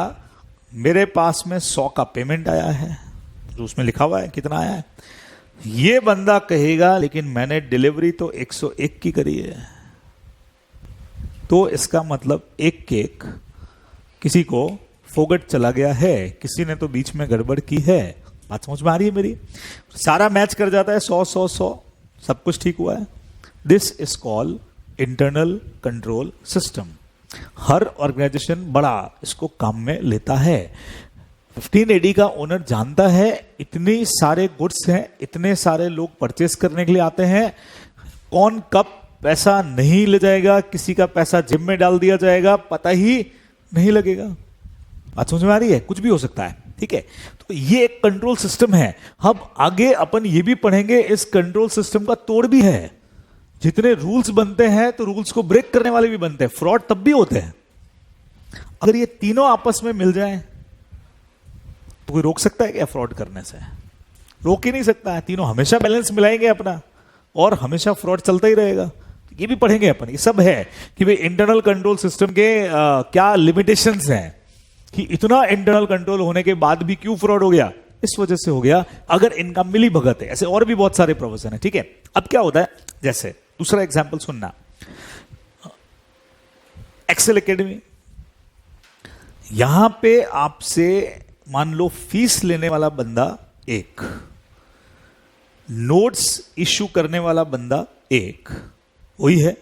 मेरे पास में 100 का पेमेंट आया है, जो उसमें लिखा हुआ है कितना आया है। ये बंदा कहेगा लेकिन मैंने डिलीवरी तो 101 की करी है, तो इसका मतलब एक केक किसी को फोगट चला गया है, किसी ने तो बीच में गड़बड़ की है, बात समझ में आ रही है मेरी? सारा मैच कर जाता है, 100 सब कुछ ठीक हुआ है। This is called internal control system. हर ऑर्गेनाइजेशन बड़ा इसको काम में लेता है। 15 AD का ओनर जानता है इतने सारे गुड्स हैं, इतने सारे लोग परचेस करने के लिए आते हैं, कौन कब पैसा नहीं ले जाएगा, किसी का पैसा जिम में डाल दिया जाएगा, पता ही नहीं लगेगा। बात समझ में आ रही है? कुछ भी हो सकता है, ठीक है। तो ये एक कंट्रोल सिस्टम है। अब आगे अपन ये भी पढ़ेंगे इस कंट्रोल सिस्टम का तोड़ भी है। जितने रूल्स बनते हैं तो रूल्स को ब्रेक करने वाले भी बनते हैं, फ्रॉड तब भी होते हैं। अगर ये तीनों आपस में मिल जाएं तो कोई रोक सकता है क्या फ्रॉड करने से? रोक ही नहीं सकता है। तीनों हमेशा बैलेंस मिलाएंगे अपना और हमेशा फ्रॉड चलता ही रहेगा। ये भी पढ़ेंगे अपन। ये सब है कि भाई इंटरनल कंट्रोल सिस्टम के क्या लिमिटेशंस हैं, कि इतना इंटरनल कंट्रोल होने के बाद भी क्यों फ्रॉड हो गया, इस वजह से हो गया अगर इनका मिली भगत है। ऐसे और भी बहुत सारे प्रोविजन है, ठीक है। अब क्या होता है, जैसे दूसरा एग्जांपल सुनना, एक्सेल एकेडमी, यहां पे आपसे मान लो फीस लेने वाला बंदा एक, नोट्स इश्यू करने वाला बंदा एक, वही है,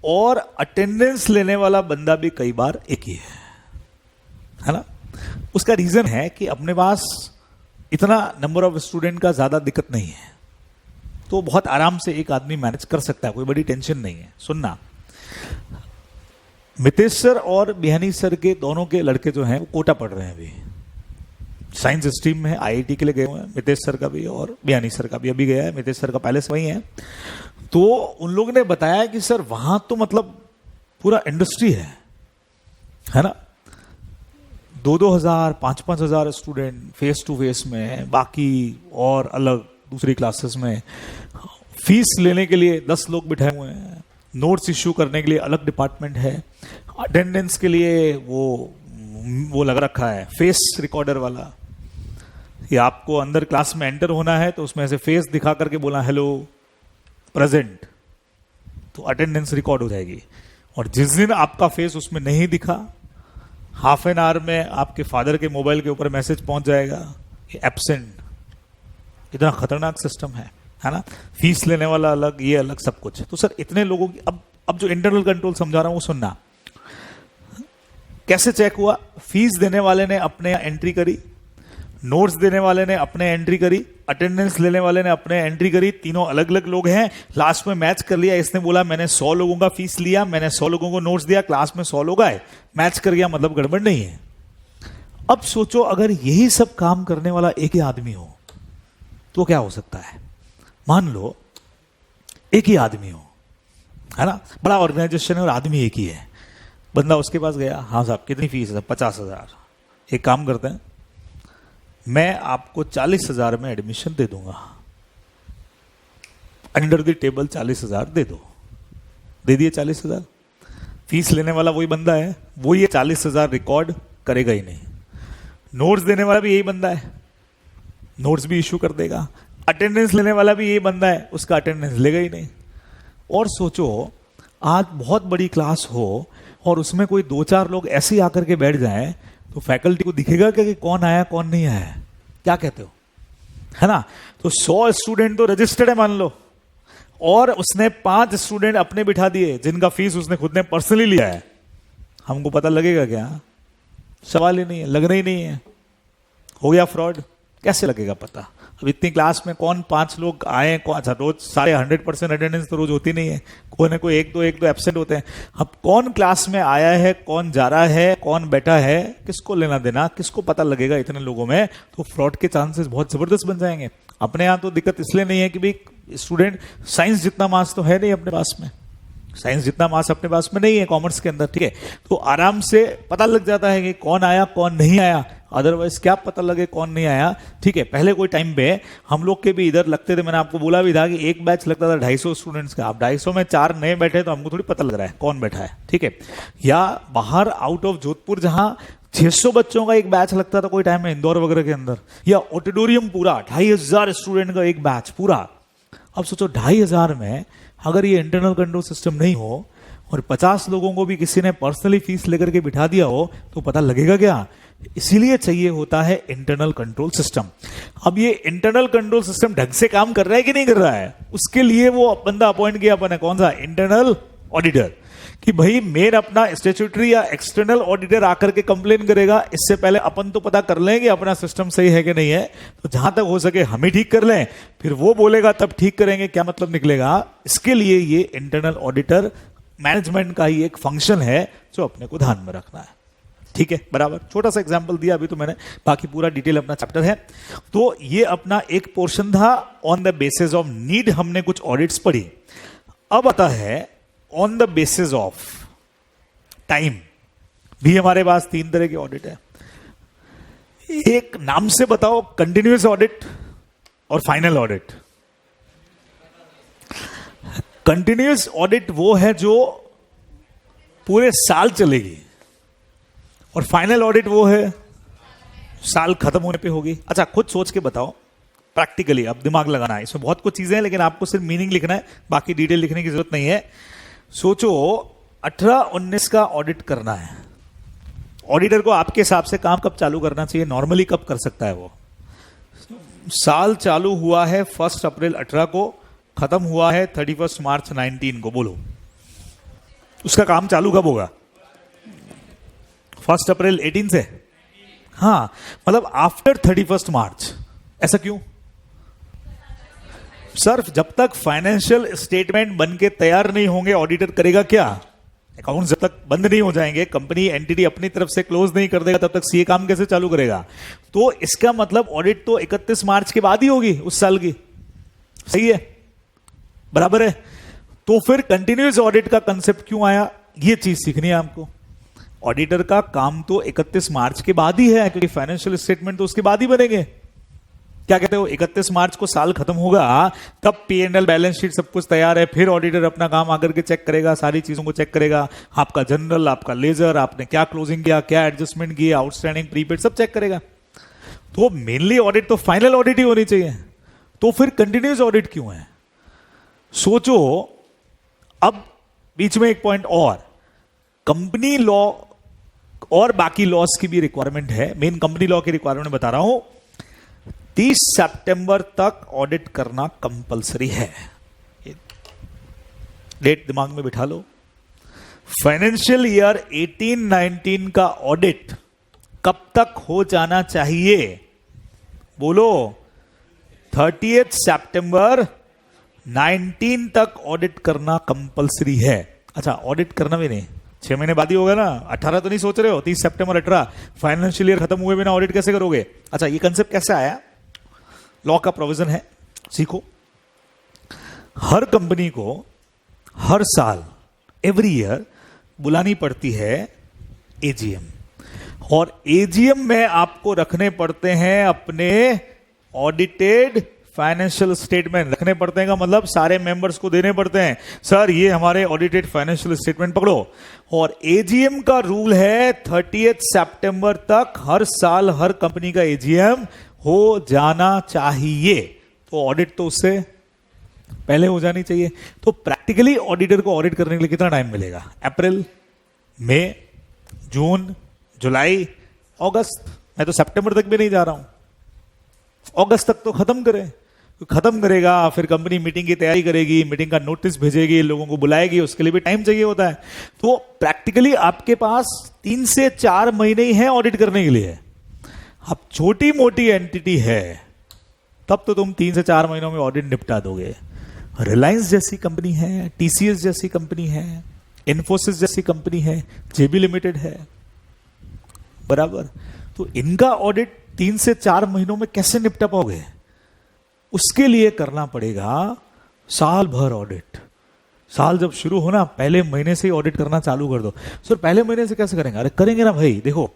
और अटेंडेंस लेने वाला बंदा भी कई बार एक ही है ना। उसका रीजन है कि अपने पास इतना नंबर ऑफ स्टूडेंट का ज्यादा दिक्कत नहीं है, तो बहुत आराम से एक आदमी मैनेज कर सकता है, कोई बड़ी टेंशन नहीं है। सुनना, मितेश सर और बिहानी सर के दोनों के लड़के जो हैं वो कोटा पढ़ रहे हैं अभी, साइंस स्ट्रीम में IIT के लिए गए हुए हैं। मितेश सर का भी और बिहानी सर का भी अभी गया है, मितेश सर का पहले से वही है। तो उन लोगों ने बताया कि सर वहां तो मतलब पूरा इंडस्ट्री है ना, 2-2 हजार 5-5 हजार स्टूडेंट फेस टू फेस में, बाकी और अलग दूसरी क्लासेस में फीस लेने के लिए 10 लोग बिठाए हुए हैं, नोट्स इश्यू करने के लिए अलग डिपार्टमेंट है, अटेंडेंस के लिए वो लग रखा है फेस रिकॉर्डर वाला, कि आपको अंदर क्लास में एंटर होना है तो उसमें से फेस दिखा करके बोला हेलो प्रेजेंट, तो अटेंडेंस रिकॉर्ड हो जाएगी। और जिस दिन आपका फेस उसमें नहीं दिखा, हाफ एन आवर में आपके फादर के मोबाइल के ऊपर मैसेज पहुंच जाएगा कि एब्सेंट। इतना खतरनाक सिस्टम है ना। फीस लेने वाला अलग, ये अलग, सब कुछ। तो सर इतने लोगों की अब जो इंटरनल कंट्रोल समझा रहा हूं वो सुनना। कैसे चेक हुआ? फीस देने वाले ने अपने एंट्री करी, नोट्स देने वाले ने अपने एंट्री करी, अटेंडेंस लेने वाले ने अपने एंट्री करी, तीनों अलग अलग लोग हैं। लास्ट में मैच कर लिया, इसने बोला मैंने 100 लोगों का फीस लिया, मैंने 100 लोगों को नोट्स दिया, क्लास में 100 लोग आए, मैच कर गया, मतलब गड़बड़ नहीं है। अब सोचो अगर यही सब काम करने वाला एक ही आदमी हो तो क्या हो सकता है? मान लो एक ही आदमी हो, है ना, बड़ा ऑर्गेनाइजेशन है और आदमी एक ही है। बंदा उसके पास गया, हाँ साहब कितनी फीस है? 50,000। एक काम करते हैं, मैं आपको 40,000 में एडमिशन दे दूंगा, अंडर द टेबल 40,000 दे दो। दे दिए 40,000। फीस लेने वाला वही बंदा है, वो ये 40,000 रिकॉर्ड करेगा ही नहीं। नोट्स देने वाला भी यही बंदा है, नोट्स भी इशू कर देगा। अटेंडेंस लेने वाला भी यही बंदा है, उसका अटेंडेंस लेगा ही नहीं। और सोचो आज बहुत बड़ी क्लास हो और उसमें कोई 2-4 लोग ऐसे ही आकर के बैठ जाएं तो फैकल्टी को दिखेगा क्या कि कौन आया कौन नहीं आया? क्या कहते हो, है ना। तो 100 स्टूडेंट तो रजिस्टर्ड है मान लो, और उसने 5 स्टूडेंट अपने बिठा दिए जिनका फीस उसने खुद ने पर्सनली लिया है। हमको पता लगेगा क्या? सवाल ही नहीं है, लगना ही नहीं है। हो गया फ्रॉड। कैसे लगेगा पता? अब इतनी क्लास में कौन 5 लोग आए, कौन, अच्छा रोज सारे 100% अटेंडेंस तो रोज होती नहीं है, कोई ना कोई एक दो एब्सेंट होते हैं। अब कौन क्लास में आया है, कौन जा रहा है, कौन बैठा है, किसको लेना देना, किसको पता लगेगा इतने लोगों में? तो फ्रॉड के चांसेस बहुत जबरदस्त बन जाएंगे। अपने यहाँ तो दिक्कत इसलिए नहीं है कि भाई स्टूडेंट साइंस जितना मार्क्स तो है नहीं अपने पास में, साइंस जितना मार्क्स अपने पास में नहीं है कॉमर्स के अंदर, ठीक है। तो आराम से पता लग जाता है कि कौन आया कौन नहीं आया। अदरवाइज क्या पता लगे कौन नहीं आया, ठीक है। पहले कोई टाइम पे हम लोग के भी इधर लगते थे, मैंने आपको बोला भी था कि एक बैच लगता था 250 स्टूडेंट्स का। अब 250 में 4 नए बैठे तो हमको थोड़ी पता लग रहा है कौन बैठा है, ठीक है। या बाहर आउट ऑफ जोधपुर जहां 600 बच्चों का एक बैच लगता था कोई टाइम में, इंदौर वगैरह के अंदर, या ऑडिटोरियम पूरा 2,500 स्टूडेंट का एक बैच पूरा। अब सोचो 2,500 में अगर ये इंटरनल कंट्रोल सिस्टम नहीं हो और 50 लोगों को भी किसी ने पर्सनली फीस लेकर के बिठा दिया हो तो पता लगेगा क्या? इसीलिए चाहिए होता है इंटरनल कंट्रोल सिस्टम। अब ये इंटरनल कंट्रोल सिस्टम ढंग से काम कर रहा है कि नहीं कर रहा है, उसके लिए वो बंदा अपॉइंट किया अपन ने, कौन सा? इंटरनल ऑडिटर, कि भाई मेन अपना स्टैट्यूटरी या एक्सटर्नल ऑडिटर आकर के कंप्लेन करेगा, इससे पहले अपन तो पता कर लें कि अपना सिस्टम सही है कि नहीं है, तो जहां तक हो सके हम ही ठीक कर लें, फिर वो बोलेगा तब ठीक करेंगे। क्या मतलब निकलेगा? इसके लिए ये इंटरनल ऑडिटर मैनेजमेंट का ही एक फंक्शन है जो अपने को ध्यान में रखना है। ठीक है, बराबर। छोटा सा एग्जांपल दिया अभी तो मैंने, बाकी पूरा डिटेल अपना चैप्टर है। तो ये अपना एक पोर्शन था on the basis of need, हमने कुछ ऑडिट्स पढ़ी। अब आता है on the basis of time, भी हमारे पास 3 तरह के ऑडिट है। एक नाम से बताओ, कंटिन्यूअस ऑडिट और फाइनल ऑडिट। कंटिन्यूअस ऑडिट वो है जो पूरे साल चलेगी, और फाइनल ऑडिट वो है साल खत्म होने पे होगी। अच्छा, खुद सोच के बताओ प्रैक्टिकली, अब दिमाग लगाना है, इसमें बहुत कुछ चीजें हैं लेकिन आपको सिर्फ मीनिंग लिखना है, बाकी डिटेल लिखने की जरूरत नहीं है। सोचो 18-19 का ऑडिट करना है, ऑडिटर को आपके हिसाब से काम कब चालू करना चाहिए, नॉर्मली कब कर सकता है वो? साल चालू हुआ है 1 अप्रैल 18 को, खत्म हुआ है 31 मार्च 19 को, बोलो उसका काम चालू कब होगा? 1 अप्रैल 18 से? हाँ, मतलब आफ्टर 31 मार्च। ऐसा क्यों सर? जब तक फाइनेंशियल स्टेटमेंट बन के तैयार नहीं होंगे ऑडिटर करेगा क्या? अकाउंट जब तक बंद नहीं हो जाएंगे, कंपनी एंटिटी अपनी तरफ से क्लोज नहीं कर देगा, तब तक सीए काम कैसे चालू करेगा? तो इसका मतलब ऑडिट तो 31 मार्च के बाद ही होगी उस साल की। सही है, बराबर है। तो फिर कंटिन्यूअस ऑडिट का कंसेप्ट क्यों आया, ये चीज सीखनी है आपको। ऑडिटर का काम तो 31 मार्च के बाद ही है, क्योंकि फाइनेंशियल स्टेटमेंट तो उसके बाद ही बनेंगे। क्या कहते हो? 31 मार्च को साल खत्म होगा, तब P&L बैलेंस शीट सब कुछ तैयार है, फिर ऑडिटर अपना काम आकर के चेक करेगा, सारी चीजों को चेक करेगा, आपका जनरल, आपका लेजर, आपने क्या क्लोजिंग किया, क्या एडजस्टमेंट किया, आउटस्टैंडिंग, प्रीपेड, सब चेक करेगा। तो मेनली ऑडिट तो फाइनल ऑडिट ही होनी चाहिए। तो फिर कंटिन्यूअस ऑडिट क्यों है? सोचो, अब बीच में एक पॉइंट और, कंपनी लॉ और बाकी लॉस की भी रिक्वायरमेंट है। मेन कंपनी लॉ की रिक्वायरमेंट बता रहा हूं, 30 सितंबर तक ऑडिट करना कंपलसरी है। डेट दिमाग में बिठा लो। फाइनेंशियल ईयर 18-19 का ऑडिट कब तक हो जाना चाहिए? बोलो, 30 सितंबर 19 तक ऑडिट करना कंपलसरी है। अच्छा, ऑडिट करना भी नहीं, 6 महीने बाद ही होगा ना, 18 तो नहीं सोच रहे हो, 30 सितंबर 18 फाइनेंशियल ईयर खत्म हुए बिना ऑडिट कैसे करोगे? अच्छा, ये कंसेप्ट कैसे आया? लॉ का प्रोविजन है, सीखो। हर कंपनी को हर साल, एवरी ईयर, बुलानी पड़ती है एजीएम, और एजीएम में आपको रखने पड़ते हैं अपने ऑडिटेड फाइनेंशियल स्टेटमेंट। रखने पड़ते हैं का मतलब सारे मेंबर्स को देने पड़ते हैं, सर ये हमारे ऑडिटेड फाइनेंशियल स्टेटमेंट पकड़ो। और एजीएम का रूल है 30 सितंबर तक हर साल हर कंपनी का एजीएम हो जाना चाहिए। तो ऑडिट तो उससे पहले हो जानी चाहिए। तो प्रैक्टिकली ऑडिटर को ऑडिट करने के लिए कितना टाइम मिलेगा? अप्रैल, मई, जून, जुलाई, अगस्त। मैं तो सितंबर तक भी नहीं जा रहा हूं, अगस्त तक तो खत्म करें। खत्म करेगा, फिर कंपनी मीटिंग की तैयारी करेगी, मीटिंग का नोटिस भेजेगी, लोगों को बुलाएगी, उसके लिए भी टाइम चाहिए होता है। तो प्रैक्टिकली आपके पास 3 से 4 महीने ही है ऑडिट करने के लिए। अब छोटी मोटी एंटिटी है तब तो तुम 3 से 4 महीनों में ऑडिट निपटा दोगे। रिलायंस जैसी कंपनी है, टीसीएस जैसी कंपनी है, इन्फोसिस जैसी कंपनी है, जेबी लिमिटेड है, बराबर। तो इनका ऑडिट 3 से 4 महीनों में कैसे निपटा पाओगे? उसके लिए करना पड़ेगा साल भर ऑडिट। साल जब शुरू होना, पहले महीने से ही ऑडिट करना चालू कर दो। सर पहले महीने से कैसे करेंगे? अरे करेंगे ना भाई। देखो,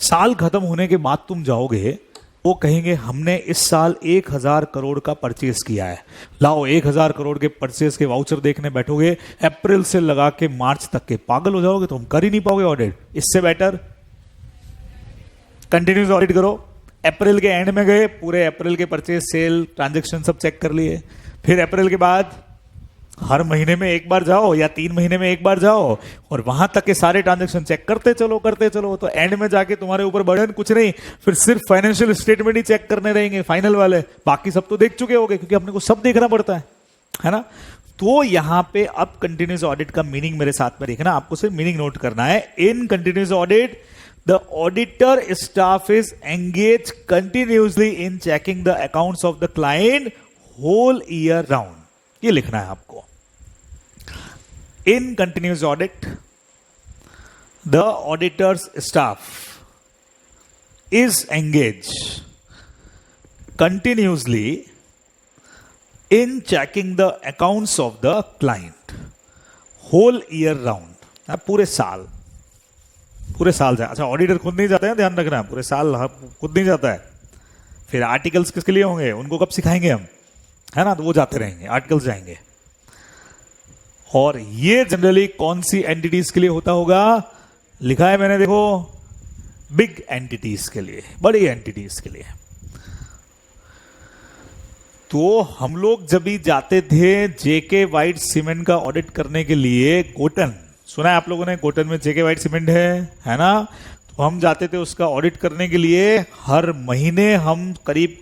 साल खत्म होने के बाद तुम जाओगे, वो कहेंगे हमने इस साल 1000 करोड़ का परचेस किया है, लाओ 1000 करोड़ के परचेस के वाउचर देखने बैठोगे, अप्रैल से लगा के मार्च तक के, पागल हो जाओगे, तुम कर ही नहीं पाओगे ऑडिट। इससे बेटर कंटिन्यूस ऑडिट करो। अप्रैल के एंड में गए, पूरे अप्रैल के परचेस, सेल, ट्रांजैक्शन सब चेक कर लिए, फिर अप्रैल के बाद हर महीने में एक बार जाओ या 3 महीने में एक बार जाओ और वहां तक के सारे ट्रांजैक्शन चेक करते चलो, तो एंड में जाके तुम्हारे ऊपर बर्डन कुछ नहीं, फिर सिर्फ फाइनेंशियल स्टेटमेंट ही चेक करने रहेंगे फाइनल वाले, बाकी सब तो देख चुके होगे क्योंकि अपने को सब देखना पड़ता है ना। तो यहां पे अब कंटिन्यूस ऑडिट का मीनिंग मेरे साथ में देखना, आपको सिर्फ मीनिंग नोट करना है। In continuous audit the auditor staff is engage continuously in checking the accounts of the client whole year round, ये लिखना है आपको। In continuous audit the auditors staff is engage continuously in checking the accounts of the client whole year round, पूरे साल जाए। अच्छा, auditor खुद नहीं जाते हैं, ध्यान रखना, पूरे साल खुद नहीं जाता है। फिर आर्टिकल्स किसके लिए होंगे, उनको कब सिखाएंगे हम, है ना, तो वो जाते रहेंगे, आर्टिकल्स जाएंगे। और ये जनरली कौन सी एंटिटीज के लिए होता होगा, लिखा है मैंने, देखो, बिग एंटिटीज के लिए, बड़ी एंटिटीज के लिए। तो हम लोग जब भी जाते थे जेके वाइट सीमेंट का ऑडिट करने के लिए, गोटन सुना है आप लोगों ने, गोटन में जेके वाइट सीमेंट है ना, तो हम जाते थे उसका ऑडिट करने के लिए। हर महीने हम करीब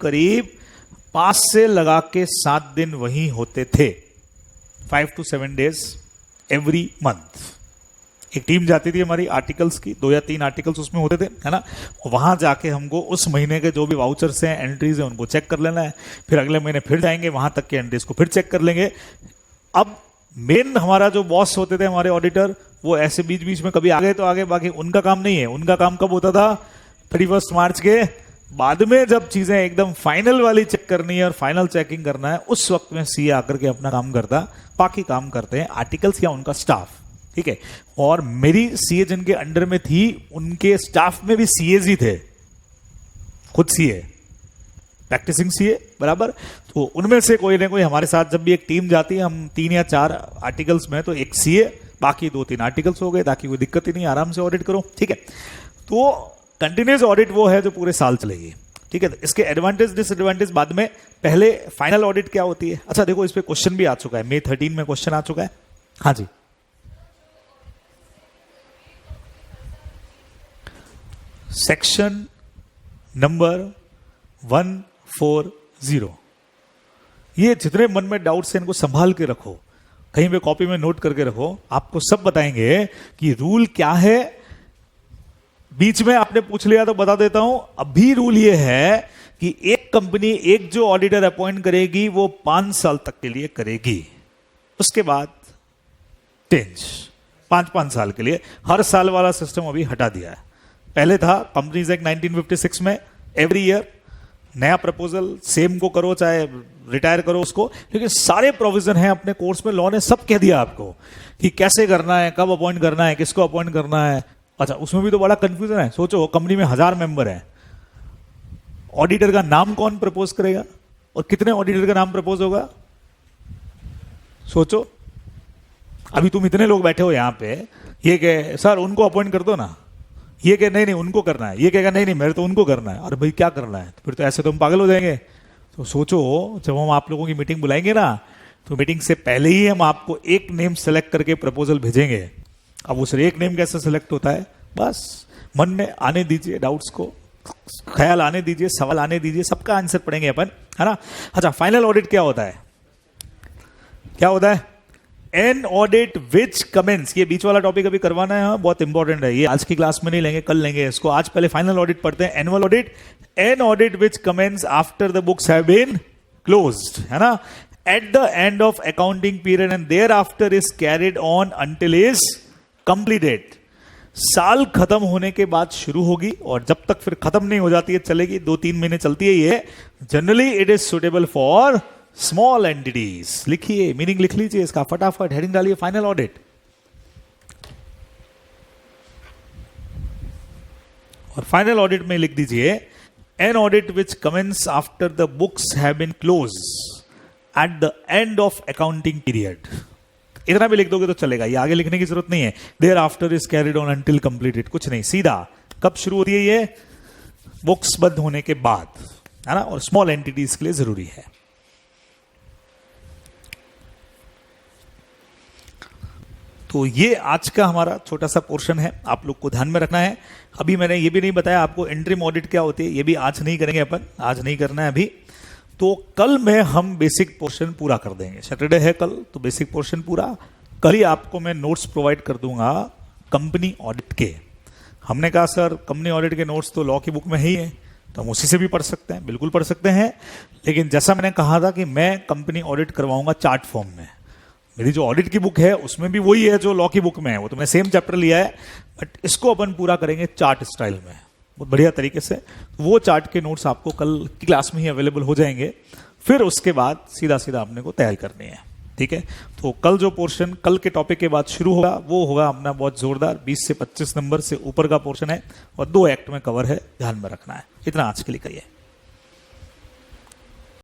5 से लगा के 7 दिन वहीं होते थे, 5 to 7 days एवरी मंथ। एक टीम जाती थी हमारी आर्टिकल्स की, 2 या 3 आर्टिकल्स उसमें होते थे, है ना। वहां जाके हमको उस महीने के जो भी वाउचर्स हैं, एंट्रीज हैं, उनको चेक कर लेना है। फिर अगले महीने फिर जाएंगे, वहां तक के एंट्रीज को फिर चेक कर लेंगे। अब मेन हमारा जो बॉस होते थे हमारे ऑडिटर, वो ऐसे बीच बीच में कभी आगे तो आगे, बाकी उनका काम नहीं है। उनका काम कब होता था, 31 मार्च के बाद में, जब चीजें एकदम फाइनल वाली चेक करनी है और फाइनल चेकिंग करना है, उस वक्त में सीए आकर के अपना काम करता, बाकी काम करते हैं आर्टिकल्स या उनका स्टाफ, ठीक है। और मेरी सीए जिनके अंडर में थी, उनके स्टाफ में भी सीएज ही थे, खुद सीए, प्रैक्टिसिंग सीए, बराबर। तो उनमें से कोई ना कोई हमारे साथ, जब भी एक टीम जाती है, हम 3 या 4 आर्टिकल्स में, तो एक सीए, बाकी 2-3 आर्टिकल्स हो गए, ताकि कोई दिक्कत ही नहीं, आराम से ऑडिट करो, ठीक है। तो कंटिन्यूस ऑडिट वो है जो पूरे साल चलेगी, ठीक है। इसके एडवांटेज डिसएडवांटेज बाद में, पहले फाइनल ऑडिट क्या होती है। अच्छा देखो, इस पे क्वेश्चन भी आ चुका है, May 13 में क्वेश्चन आ चुका है। हाँ जी, सेक्शन नंबर 140, ये जितने मन में डाउट्स हैं इनको संभाल के रखो, कहीं पे कॉपी में नोट करके रखो। आपको सब बताएंगे कि रूल क्या है। बीच में आपने पूछ लिया तो बता देता हूं, अभी रूल ये है कि एक कंपनी एक जो ऑडिटर अपॉइंट करेगी वो 5 साल तक के लिए करेगी, उसके बाद चेंज 5-5 साल के लिए। हर साल वाला सिस्टम अभी हटा दिया है। पहले था कंपनीज एक्ट 1956 में, एवरी ईयर नया प्रपोजल, सेम को करो चाहे रिटायर करो उसको, लेकिन सारे प्रोविजन हैं अपने कोर्स में, लॉ ने सब कह दिया आपको कि कैसे करना है, कब अपॉइंट करना है, किसको अपॉइंट करना है। अच्छा, उसमें भी तो बड़ा कंफ्यूजन है। सोचो, कंपनी में 1000 मेंबर हैं, ऑडिटर का नाम कौन प्रपोज करेगा और कितने ऑडिटर का नाम प्रपोज होगा, सोचो। अभी तुम इतने लोग बैठे हो यहां पे, ये कहे सर उनको अपॉइंट कर दो ना, ये कहे नहीं उनको करना है, ये कहेगा नहीं मेरे तो उनको करना है। अरे भाई क्या करना है, फिर तो ऐसे तो हम पागल हो जाएंगे। तो सोचो, जब हम आप लोगों की मीटिंग बुलाएंगे ना, तो मीटिंग से पहले ही हम आपको एक नेम सेलेक्ट करके प्रपोजल भेजेंगे। अब उस एक नेम कैसे सेलेक्ट होता है, बस मन में आने दीजिए, डाउट्स को ख्याल आने दीजिए, सवाल आने दीजिए, सबका आंसर पढ़ेंगे अपन, है ना। अच्छा, फाइनल ऑडिट क्या होता है, क्या होता है, एन ऑडिट विच कमेंस, ये बीच वाला टॉपिक अभी करवाना है, बहुत इंपॉर्टेंट है, ये आज की क्लास में नहीं लेंगे, कल लेंगे इसको। आज पहले फाइनल ऑडिट पढ़ते हैं। Annual audit, an audit which commences after the books have been closed, है ना, at the end of accounting period and thereafter is carried on until is completed. साल खत्म होने के बाद शुरू होगी और जब तक फिर खत्म नहीं हो जाती है चलेगी, 2-3 महीने चलती है ये। Generally it is suitable for small entities. लिखिए, मीनिंग लिख लीजिए इसका फटाफट, हेडिंग डालिए फाइनल ऑडिट। और फाइनल ऑडिट में लिख दीजिए an audit which commences after the books have been close at the end of accounting period. इतना भी लिख दोगे तो चलेगा, ये आगे लिखने की जरूरत नहीं है। Thereafter is carried on until completed, कुछ नहीं, सीधा कब शुरू होती है ये, बुक्स बंद होने के बाद, है ना। और स्मॉल एंटिटीज के लिए जरूरी है। तो ये आज का हमारा छोटा सा पोर्शन है, आप लोग को ध्यान में रखना है। अभी मैंने ये भी नहीं बताया आपको इंटरिम ऑडिट क्या होती है, ये भी आज नहीं करेंगे अपन, आज नहीं करना है अभी। तो कल में हम बेसिक पोर्शन पूरा कर देंगे, सैटरडे है कल, तो बेसिक पोर्शन पूरा। कल ही आपको मैं नोट्स प्रोवाइड कर दूंगा कंपनी ऑडिट के। हमने कहा सर कंपनी ऑडिट के नोट्स तो लॉ की बुक में ही है, तो हम उसी से भी पढ़ सकते हैं, बिल्कुल पढ़ सकते हैं। लेकिन जैसा मैंने कहा था कि मैं कंपनी ऑडिट करवाऊंगा चार्ट फॉर्म में, मेरी जो ऑडिट की बुक है उसमें भी वही है जो लॉ की बुक में है, वो तो मैंने सेम चैप्टर लिया है, बट इसको अपन पूरा करेंगे चार्ट स्टाइल में, बहुत बढ़िया तरीके से। वो चार्ट के नोट्स आपको कल की क्लास में ही अवेलेबल हो जाएंगे। फिर उसके बाद सीधा सीधा आपने को तैयारी करनी है, ठीक है। तो कल जो पोर्शन कल के टॉपिक के बाद शुरू होगा वो होगा अपना बहुत जोरदार 20 से 25 नंबर से ऊपर का पोर्शन है, और 2 एक्ट में कवर है, ध्यान में रखना है। इतना आज के लिए कहिए।